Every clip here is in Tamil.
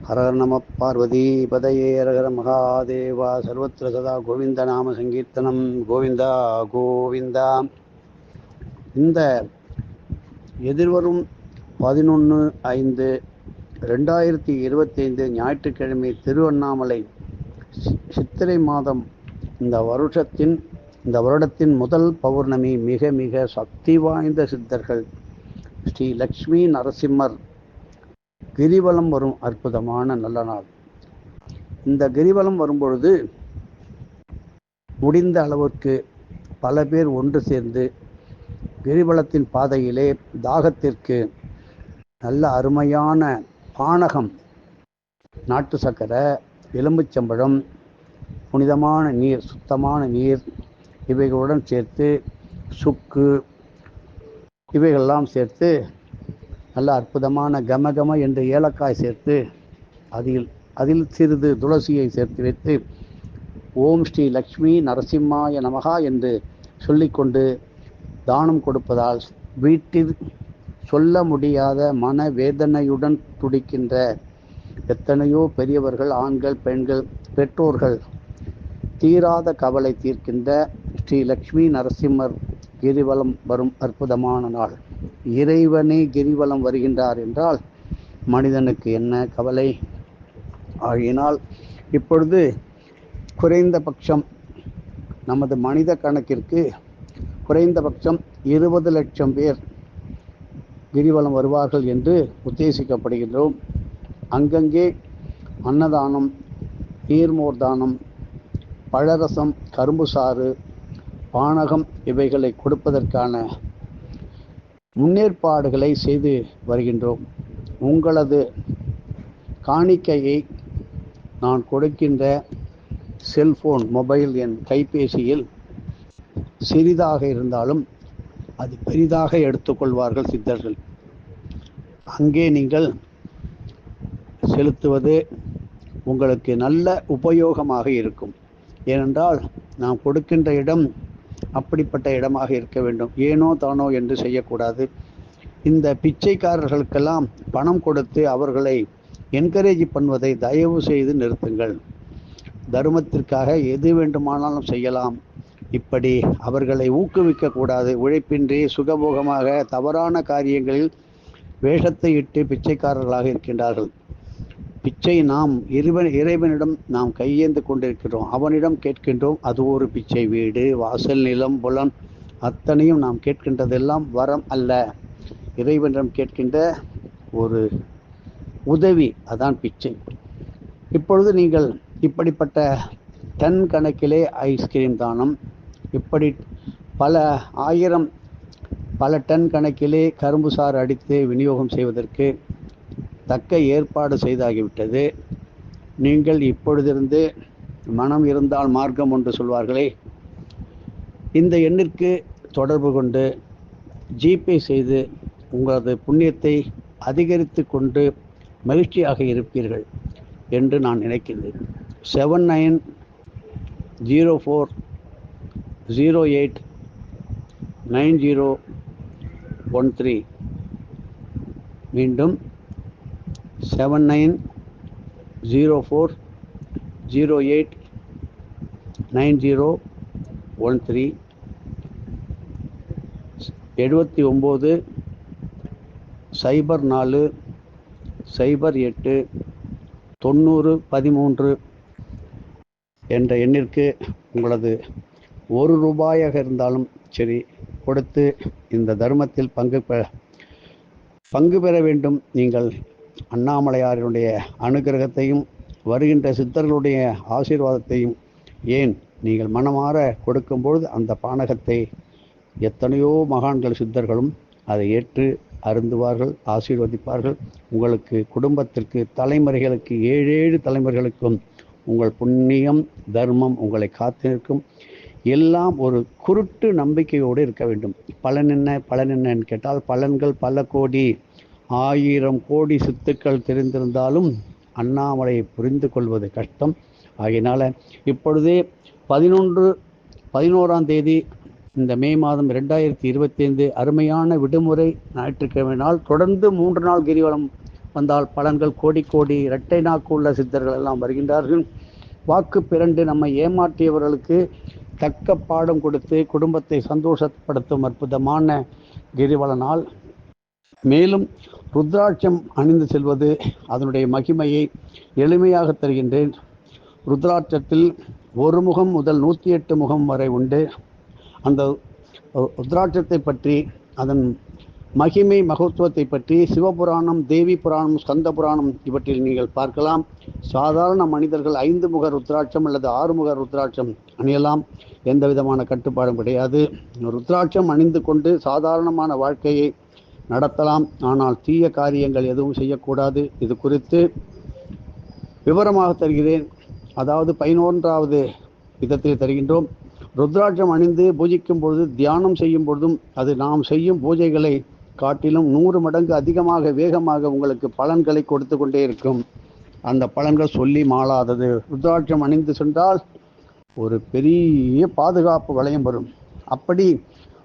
ஹரஹர நம பார்வதி பதையே ஹரஹர மகாதேவா சர்வத்திர சதா கோவிந்த நாம சங்கீர்த்தனம் கோவிந்தா கோவிந்தா. இந்த எதிர்வரும் 11/5/2025 ஞாயிற்றுக்கிழமை திருவண்ணாமலை சித்திரை மாதம் இந்த வருடத்தின் முதல் பௌர்ணமி. மிக மிக சக்தி வாய்ந்த சித்தர்கள் ஸ்ரீ லக்ஷ்மி நரசிம்மர் கிரிவலம் வரும் அற்புதமான நல்ல நாள். இந்த கிரிவலம் வரும்பொழுது முடிந்த அளவிற்கு பல பேர் ஒன்று சேர்ந்து கிரிவலத்தின் பாதையிலே தாகத்திற்கு நல்ல அருமையான பானகம், நாட்டு சர்க்கரை, எலும்புச்சம்பழம், புனிதமான நீர், சுத்தமான நீர் இவைகளுடன் சேர்த்து சுக்கு இவைகளெல்லாம் சேர்த்து நல்ல அற்புதமான கமகம என்று ஏலக்காய் சேர்த்து அதில் சிறிது துளசியை சேர்த்து வைத்து ஓம் ஸ்ரீ லக்ஷ்மி நரசிம்மாய நமகா என்று சொல்லிக்கொண்டு தானம் கொடுப்பதால் வீட்டில் சொல்ல முடியாத மன வேதனையுடன் துடிக்கின்ற எத்தனையோ பெரியவர்கள், ஆண்கள், பெண்கள், பெற்றோர்கள் தீராத கவலை தீர்க்கின்ற ஸ்ரீ லக்ஷ்மி நரசிம்மர் கிரிவலம் வரும் அற்புதமான நாள். இறைவனே கிரிவலம் வருகின்றார் என்றால் மனிதனுக்கு என்ன கவலை? ஆகினால் இப்பொழுது குறைந்தபட்சம் நமது மனித கணக்கிற்கு குறைந்தபட்சம் 20 லட்சம் பேர் கிரிவலம் வருவார்கள் என்று உத்தேசிக்கப்படுகின்றோம். அங்கங்கே அன்னதானம், நீர்மோர் தானம், பழரசம், கரும்பு சாறு, பானகம் இவைகளை கொடுப்பதற்கான முன்னேற்பாடுகளை செய்து வருகின்றோம். உங்களது காணிக்கையை நான் கொடுக்கின்ற செல்போன், மொபைல் எண், கைபேசியில் சிறிதாக இருந்தாலும் அது பெரிதாக எடுத்துக்கொள்வார்கள் சித்தர்கள். அங்கே நீங்கள் செலுத்துவது உங்களுக்கு நல்ல உபயோகமாக இருக்கும். ஏனென்றால் நாம் கொடுக்கின்ற இடம் அப்படிப்பட்ட இடமாக இருக்க வேண்டும். ஏனோ தானோ என்று செய்யக்கூடாது. இந்த பிச்சைக்காரர்களுக்கெல்லாம் பணம் கொடுத்து அவர்களை என்கரேஜ் பண்ணுவதை தயவு செய்து நிறுத்துங்கள். தர்மத்திற்காக எது வேண்டுமானாலும் செய்யலாம். இப்படி அவர்களை ஊக்குவிக்கக்கூடாது. உழைப்பின்றி சுகபோகமாக தவறான காரியங்களில் வேஷத்தை இட்டு பிச்சைக்காரர்களாக இருக்கின்றார்கள். பிச்சை நாம் இறைவனிடம் நாம் கையேந்து கொண்டிருக்கிறோம். அவனிடம் கேட்கின்றோம். அது ஒரு பிச்சை. வீடு, வாசல், நிலம், புலன் அத்தனையும் நாம் கேட்கின்றதெல்லாம் வரம் அல்ல. இறைவனிடம் கேட்கின்ற ஒரு உதவி, அதான் பிச்சை. இப்பொழுது நீங்கள் இப்படிப்பட்ட டன் கணக்கிலே ஐஸ்கிரீம் தானம், இப்படி பல டன் கணக்கிலே கரும்பு சாறு அடித்து விநியோகம் செய்வதற்கு தக்க ஏற்பாடு செய்தாகிவிட்டது. நீங்கள் இப்பொழுதிருந்து மனம் இருந்தால் மார்க்கம் ஒன்று சொல்வார்களே, இந்த எண்ணிற்கு தொடர்பு கொண்டு ஜிபே செய்து உங்களது புண்ணியத்தை அதிகரித்து கொண்டு மகிழ்ச்சியாக இருப்பீர்கள் என்று நான் நினைக்கின்றேன். 7904089013. மீண்டும் 7904089013. 7904089013 என்ற எண்ணிற்கு உங்களது ₹1 இருந்தாலும் சரி கொடுத்து இந்த தர்மத்தில் பங்கு பெற வேண்டும். நீங்கள் அண்ணாமலையாருடைய அனுகிரகத்தையும் வருகின்ற சித்தர்களுடைய ஆசீர்வாதத்தையும் ஏன் நீங்கள் மனமாற கொடுக்கும்பொழுது அந்த பானகத்தை எத்தனையோ மகான்கள் சித்தர்களும் அதை ஏற்று அருந்துவார்கள், ஆசீர்வதிப்பார்கள். உங்களுக்கு, குடும்பத்திற்கு, தலைமுறைகளுக்கு, 7 தலைமுறைகளுக்கும் உங்கள் புண்ணியம் தர்மம் உங்களை காத்து நிற்கும். எல்லாம் ஒரு குருட்டு நம்பிக்கையோடு இருக்க வேண்டும். பலன் என்னன்னு கேட்டால் பலன்கள் பல கோடி, 1000 கோடி சித்துக்கள் தெரிந்திருந்தாலும் அண்ணாமலையை புரிந்து கொள்வது கஷ்டம். ஆகையினால இப்பொழுதே 11ஆம் தேதி இந்த மே மாதம் 2025 அருமையான விடுமுறை ஞாயிற்றுக்கிழமை நாள் தொடர்ந்து 3 நாள் கிரிவலம் வந்தால் பலன்கள் கோடி கோடி. இரட்டை நாக்கு உள்ள சித்தர்கள் எல்லாம் வருகின்றார்கள். வாக்கு பிறண்டு நம்மை ஏமாற்றியவர்களுக்கு தக்க பாடம் கொடுத்து குடும்பத்தை சந்தோஷப்படுத்தும் அற்புதமான கிரிவலனால். மேலும் ருத்ராட்சம் அணிந்து செல்வது அதனுடைய மகிமையை எளிமையாக தருகின்றேன். ருத்ராட்சத்தில் ஒரு முகம் முதல் 108 முகம் வரை உண்டு. அந்த ருத்ராட்சத்தை பற்றி, அதன் மகிமை மகத்துவத்தை பற்றி சிவபுராணம், தேவி புராணம், ஸ்கந்த புராணம் இவற்றில் நீங்கள் பார்க்கலாம். சாதாரண மனிதர்கள் 5 முக ருத்ராட்சம் அல்லது 6 முக ருத்ராட்சம் அணியலாம். எந்த விதமான கட்டுப்பாடும் கிடையாது. ருத்ராட்சம் அணிந்து கொண்டு சாதாரணமான வாழ்க்கையை நடத்தலாம். ஆனால் தீய காரியங்கள் எதுவும் செய்யக்கூடாது. இது குறித்து விவரமாக தருகிறேன். அதாவது 11வது விதத்தில் தருகின்றோம். ருத்ராட்சம் அணிந்து பூஜிக்கும் பொழுது, தியானம் செய்யும் பொழுதும் அது நாம் செய்யும் பூஜைகளை காட்டிலும் 100 மடங்கு அதிகமாக வேகமாக உங்களுக்கு பலன்களை கொடுத்து கொண்டே இருக்கும். அந்த பலன்கள் சொல்லி மாளாதது. ருத்ராட்சம் அணிந்து சென்றால் ஒரு பெரிய பாதுகாப்பு வளையம் வரும். அப்படி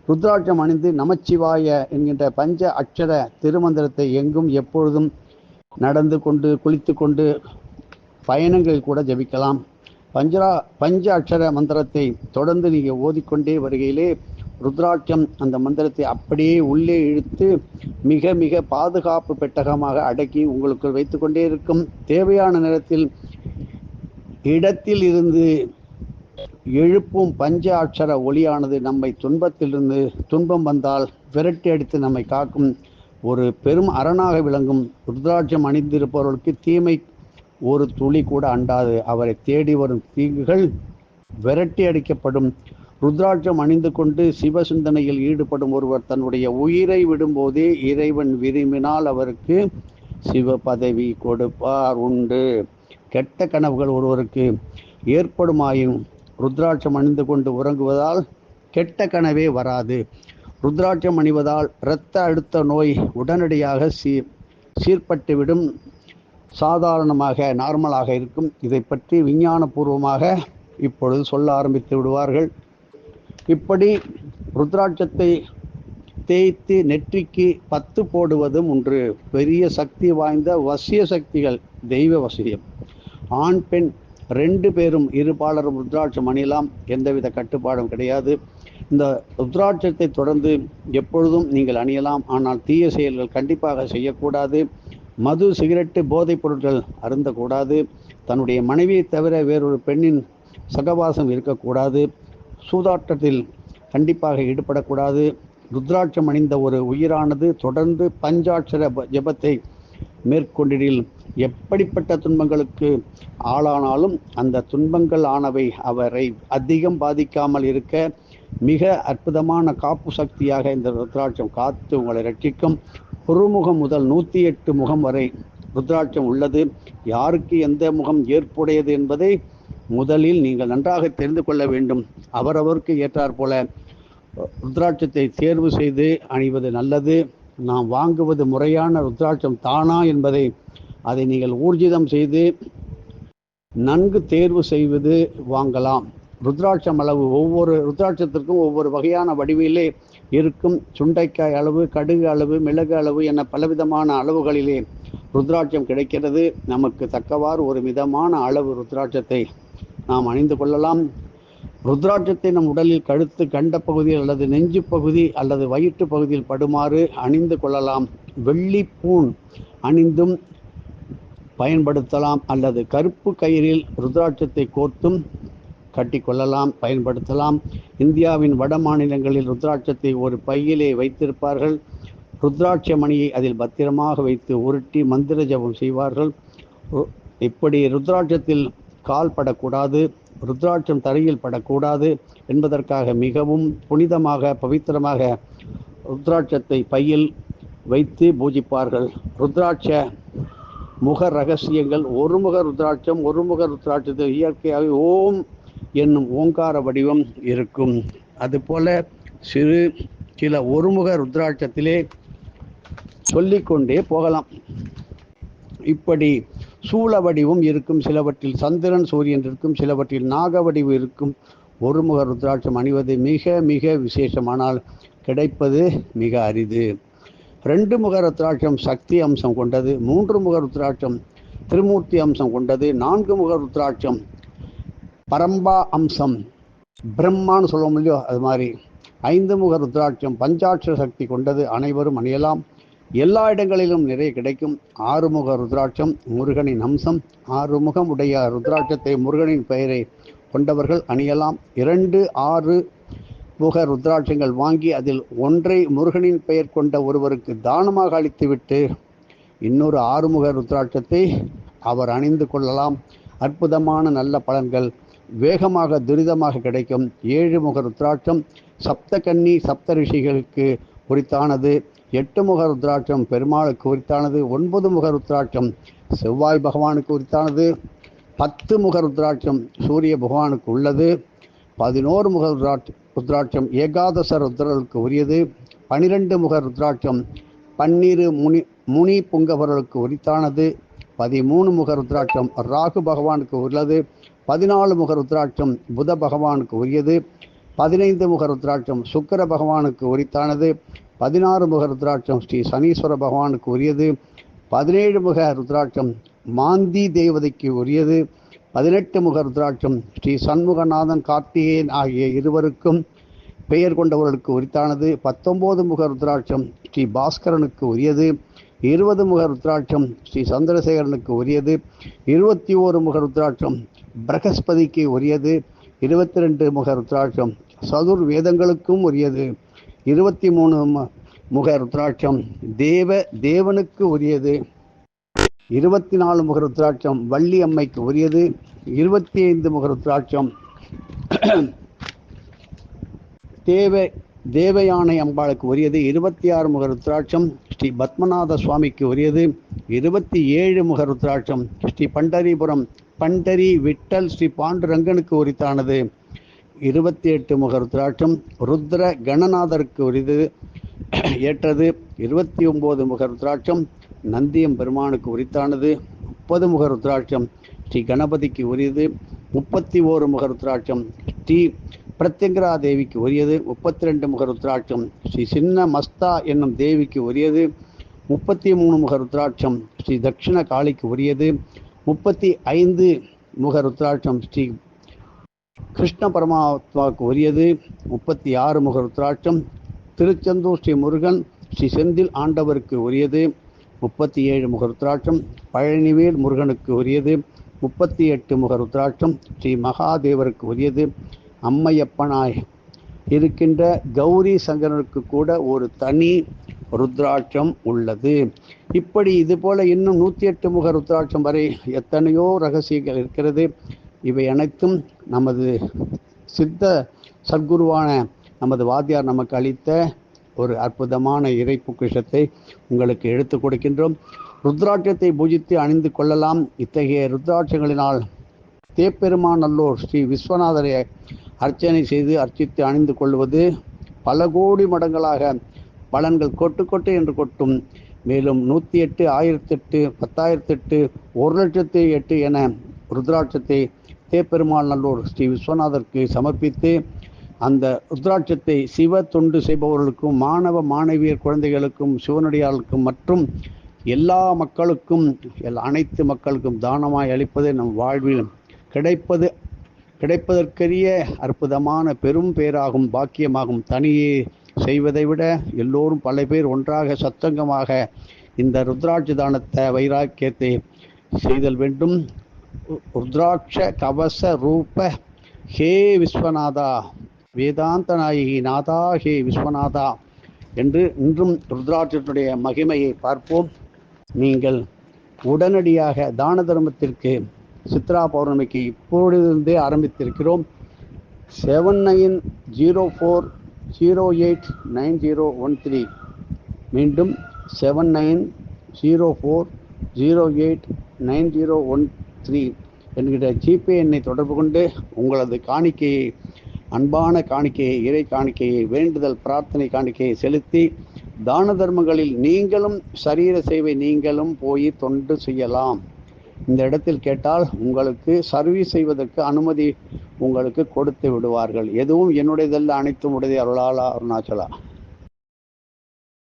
ருத்ராட்சம் அணிந்து நமச்சிவாய என்கின்ற பஞ்ச அட்சர திருமந்திரத்தை எங்கும் எப்பொழுதும் நடந்து கொண்டு, குளித்து கொண்டு, பயணங்களில் கூட ஜபிக்கலாம். பஞ்ச அட்சர மந்திரத்தை தொடர்ந்து நீங்கள் ஓதிக்கொண்டே வருகையிலே ருத்ராட்சம் அந்த மந்திரத்தை அப்படியே உள்ளே இழுத்து மிக மிக பாதுகாப்பு பெட்டகமாக அடக்கி உங்களுக்கு வைத்துக்கொண்டே இருக்கும். தேவையான நேரத்தில் இடத்தில் இருந்து எழுப்பும் பஞ்ச அட்சர ஒளியானது நம்மை துன்பம் வந்தால் விரட்டி அடித்து நம்மை காக்கும் ஒரு பெரும் அரணாக விளங்கும். ருத்ராட்சம் அணிந்திருப்பவர்களுக்கு தீமை ஒரு துளி கூட அண்டாது. அவரை தேடி வரும் தீங்குகள் விரட்டி அடிக்கப்படும். ருத்ராட்சம் அணிந்து கொண்டு சிவ சிந்தனையில் ஈடுபடும் ஒருவர் தன்னுடைய உயிரை விடும்போதே இறைவன் விரும்பினால் அவருக்கு சிவ பதவி கொடுப்பார் உண்டு. கெட்ட கனவுகள் ஒருவருக்கு ஏற்படுமாயின் ருத்ராட்சம் அணிந்து கொண்டு உறங்குவதால் கெட்ட கனவே வராது. ருத்ராட்சம் அணிவதால் இரத்த அழுத்த நோய் உடனடியாக சீர்பட்டுவிடும். சாதாரணமாக நார்மலாக இருக்கும். இதை பற்றி விஞ்ஞானபூர்வமாக இப்பொழுது சொல்ல ஆரம்பித்து விடுவார்கள். இப்படி ருத்ராட்சத்தை தேய்த்து நெற்றிக்கு 10 போடுவதும் ஒன்று. பெரிய சக்தி வாய்ந்த வசிய சக்திகள், தெய்வ வசியம். ஆண் பெண் 2 பேரும் இருபாலரும் ருத்ராட்சம் அணியலாம். எந்தவித கட்டுப்பாடும் கிடையாது. இந்த ருத்ராட்சத்தை தொடர்ந்து எப்பொழுதும் நீங்கள் அணியலாம். ஆனால் தீய செயல்கள் கண்டிப்பாக செய்யக்கூடாது. மது, சிகரெட்டு, போதைப் பொருட்கள் அருந்தக்கூடாது. தன்னுடைய மனைவியை தவிர வேறொரு பெண்ணின் சகவாசம் இருக்கக்கூடாது. சூதாட்டத்தில் கண்டிப்பாக ஈடுபடக்கூடாது. ருத்ராட்சம் அணிந்த ஒரு உயிரானது தொடர்ந்து பஞ்சாட்சர ஜபத்தை மேற்கொண்டிடில் எப்படிப்பட்ட துன்பங்களுக்கு ஆளானாலும் அந்த துன்பங்கள் ஆனவை அவரை அதிகம் பாதிக்காமல் இருக்க மிக அற்புதமான காப்பு சக்தியாக இந்த ருத்ராட்சம் காத்து உங்களை ரட்சிக்கும். ஒருமுகம் முதல் 108 முகம் வரை ருத்ராட்சம் உள்ளது. யாருக்கு எந்த முகம் ஏற்புடையது என்பதை முதலில் நீங்கள் நன்றாக தெரிந்து கொள்ள வேண்டும். அவரவருக்கு ஏற்றாற் போல ருத்ராட்சத்தை தேர்வு செய்து அணிவது நல்லது. நாம் வாங்குவது முறையான ருத்ராட்சம் தானா என்பதை அதை நீங்கள் ஊர்ஜிதம் செய்து நன்கு தேர்வு செய்வது வாங்கலாம். ருத்ராட்சம் அளவு ஒவ்வொரு ருத்ராட்சத்திற்கும் ஒவ்வொரு வகையான வடிவிலே இருக்கும். சுண்டைக்காய் அளவு, கடுகு அளவு, மிளகு அளவு என பலவிதமான அளவுகளிலே ருத்ராட்சம் கிடைக்கிறது. நமக்கு தக்கவாறு ஒரு மிதமான அளவு ருத்ராட்சத்தை நாம் அணிந்து கொள்ளலாம். ருத்ராட்சத்தை நம் உடலில் கழுத்து, கண்ட பகுதியில் அல்லது நெஞ்சு பகுதி அல்லது வயிற்று பகுதியில் படுமாறு அணிந்து கொள்ளலாம். வெள்ளிப்பூன் அணிந்தும் பயன்படுத்தலாம். அல்லது கருப்பு கயிறில் ருத்ராட்சத்தை கோர்த்தும் கட்டிக்கொள்ளலாம், பயன்படுத்தலாம். இந்தியாவின் வட மாநிலங்களில் ருத்ராட்சத்தை ஒரு பையிலே வைத்திருப்பார்கள். ருத்ராட்ச மணியை அதில் பத்திரமாக வைத்து உருட்டி மந்திர ஜபம் செய்வார்கள். இப்படி ருத்ராட்சத்தில் கால் படக்கூடாது, ருத்ராட்சம் தரையில் படக்கூடாது என்பதற்காக மிகவும் புனிதமாக பவித்திரமாக ருத்ராட்சத்தை பையில் வைத்து பூஜிப்பார்கள். ருத்ராட்ச முக ரகசியங்கள். ஒருமுக ருத்ராட்சத்தில் இயற்கையாக ஓம் என்னும் ஓங்கார வடிவம் இருக்கும். அதுபோல சில ஒருமுக ருத்ராட்சத்திலே சொல்லிக்கொண்டே போகலாம். இப்படி சூழ வடிவும் இருக்கும். சிலவற்றில் சந்திரன், சூரியன் இருக்கும். சிலவற்றில் நாக வடிவு இருக்கும். ஒருமுக ருத்ராட்சம் அணிவது மிக மிக விசேஷமானால் கிடைப்பது மிக அரிது. 2 முக ருத்ராட்சம் சக்தி அம்சம் கொண்டது, 3 முக ருத்ராட்சம் திருமூர்த்தி அம்சம் கொண்டது, 4 முக ருத்ராட்சம் பரம்பா அம்சம் பிரம்மான்னு சொல்லுவோம் இல்லையோ அது மாதிரி, 5 முக ருத்ராட்சம் பஞ்சாட்சர சக்தி கொண்டது. அனைவரும் அணியலாம், எல்லா இடங்களிலும் நிறைய கிடைக்கும். 6 முக ருத்ராட்சம் முருகனின் அம்சம். 6 முகம் உடைய ருத்ராட்சத்தை முருகனின் பெயரை கொண்டவர்கள் அணியலாம். 2, 6 முக ருத்ராட்சங்கள் வாங்கி அதில் ஒன்றை முருகனின் பெயர் கொண்ட ஒருவருக்கு தானமாக அளித்துவிட்டு இன்னொரு 6 முக ருத்ராட்சத்தை அவர் அணிந்து கொள்ளலாம். அற்புதமான நல்ல பலன்கள் வேகமாக துரிதமாக கிடைக்கும். 7 முக ருத்ராட்சம் சப்த சப்த ரிஷிகளுக்கு உரித்தானது. 8 முக ருத்ராட்சம் பெருமாளுக்கு உரித்தானது. 9 முக ருத்ராட்சம் செவ்வாய் பகவானுக்கு உரித்தானது. 10 முக ருத்ராட்சம் சூரிய பகவானுக்கு உள்ளது. 11 முக ருத்ராட்சம் ஏகாதச ருத்ரர்களுக்கு உரியது. 12 முக ருத்ராட்சம் பன்னிரு முனி புங்கவர்களுக்கு உரித்தானது. 13 முக ருத்ராட்சம் ராகு பகவானுக்கு உள்ளது. 14 முக ருத்ராட்சம் புத பகவானுக்கு உரியது. 15 முக ருத்ராட்சம் சுக்கிர பகவானுக்கு உரித்தானது. 16 முக ருத்ராட்சம் ஸ்ரீ சனீஸ்வர பகவானுக்கு உரியது. 17 முக ருத்ராட்சம் மாந்தி தேவதைக்கு உரியது. 18 முக ருத்ராட்சம் ஸ்ரீ சண்முகநாதன் கார்த்திகேயன் ஆகிய இருவருக்கும் பெயர் கொண்டவர்களுக்கு உரித்தானது. 19 முக ருத்ராட்சம் ஸ்ரீ பாஸ்கரனுக்கு உரியது. 20 முக ருத்ராட்சம் ஸ்ரீ சந்திரசேகரனுக்கு உரியது. 21 முக ருத்ராட்சம் பிரகஸ்பதிக்கு உரியது. 22 முக ருத்ராட்சம் சதுர் வேதங்களுக்கும் உரியது. 23 முக ருத்ராட்சம் தேவனுக்கு உரியது. 24 முக ருத்ராட்சம் வள்ளி அம்மைக்கு உரியது. 25 முக ருத்ராட்சம் தேவயானை அம்பாளுக்கு உரியது. 26 முக ருத்ராட்சம் ஸ்ரீ பத்மநாத சுவாமிக்கு உரியது. 27 முக ருத்ராட்சம் ஸ்ரீ பண்டரிபுரம் பண்டரி விட்டல் ஸ்ரீ பாண்டுரங்கனுக்கு உரித்தானது. 28 முக ருத்ராட்சம் ருத்ர கணநாதருக்கு உரியது ஏற்றது. 29 முக ருத்ராட்சம் நந்தியம் பெருமானுக்கு உரித்தானது. 30 முக ருத்ராட்சம் ஸ்ரீ கணபதிக்கு உரியது. 31 முக ருத்ராட்சம் ஸ்ரீ பிரத்யங்கரா தேவிக்கு உரியது. 32 முக ருத்ராட்சம் ஸ்ரீ சின்ன மஸ்தா என்னும் தேவிக்கு உரியது. 33 முக ருத்ராட்சம் ஸ்ரீ தட்சிண காளிக்கு உரியது. 35 முக ருத்ராட்சம் ஸ்ரீ கிருஷ்ண பரமாத்மாவுக்கு உரியது. 36 முக ருத்ராட்சம் திருச்செந்தூர் ஸ்ரீ முருகன் ஸ்ரீ செந்தில் ஆண்டவருக்கு உரியது. 37 முக ருத்ராட்சம் பழனிவேல் முருகனுக்கு உரியது. 38 முக ருத்ராட்சம் ஸ்ரீ மகாதேவருக்கு உரியது. அம்மையப்பனாய் இருக்கின்ற கௌரி சங்கரனுக்கு கூட ஒரு தனி ருத்ராட்சம் உள்ளது. இப்படி இதுபோல இன்னும் 108 முக ருத்ராட்சம் வரை எத்தனையோ ரகசியங்கள் இருக்கிறது. இவை அனைத்தும் நமது சித்த சத்குருவான நமது வாத்தியார் நமக்கு அளித்த ஒரு அற்புதமான இறை பொக்கிஷத்தை உங்களுக்கு எடுத்து கொடுக்கின்றோம். ருத்ராட்சத்தை பூஜித்து அணிந்து கொள்ளலாம். இத்தகைய ருத்ராட்சங்களினால் தேப்பெருமாநல்லூர் ஸ்ரீ விஸ்வநாதரை அர்ச்சனை செய்து அர்ச்சித்து அணிந்து கொள்வது பல கோடி மடங்களாக பலன்கள் கொட்டு கொட்டு என்று கொட்டும். மேலும் 108, 1008, 10,008, 1,08,008 என ருத்ராட்சத்தை தேப்பெருமாநல்லூர் ஸ்ரீ விஸ்வநாதருக்கு சமர்ப்பித்து அந்த ருத்ராட்சத்தை சிவ தொண்டு செய்பவர்களுக்கும் மாணவ மாணவியர் குழந்தைகளுக்கும் சிவனடியார்களுக்கும் மற்றும் எல்லா மக்களுக்கும் அனைத்து மக்களுக்கும் தானமாய் அளிப்பது நம் வாழ்வில் கிடைப்பதற்கரிய அற்புதமான பெரும் பேராகும், பாக்கியமாகும். தனியே செய்வதை விட எல்லோரும் பல பேர் ஒன்றாக சத்தங்கமாக இந்த ருத்ராட்ச தானத்தை வைராக்கியத்தை செய்தல் வேண்டும். ருத்ராட்ச கவச ரூப ஹே விஸ்வநாதா, வேதாந்த நாயகி நாதா ஹே விஸ்வநாதா என்று இன்றும் ருத்ராட்சத்துடைய மகிமையை பார்ப்போம். நீங்கள் உடனடியாக தான தர்மத்திற்கு சித்ரா பௌர்ணமிக்கு இப்பொழுதே ஆரம்பித்திருக்கிறோம். 7904089013 மீண்டும் 7904089013 என்கிற ஜிபே எண்ணை தொடர்பு கொண்டு உங்களது காணிக்கையை, அன்பான காணிக்கையை, இறை காணிக்கையை, வேண்டுதல் பிரார்த்தனை காணிக்கையை செலுத்தி தான தர்மங்களில் நீங்களும் சரீர சேவை நீங்களும் போய் தொண்டு செய்யலாம். இந்த இடத்தில் கேட்டால் உங்களுக்கு சர்வீஸ் செய்வதற்கு அனுமதி உங்களுக்கு கொடுத்து விடுவார்கள். எதுவும் என்னுடையதல்ல, அனைத்தும் உடைய அருளாளா அருணாச்சலா.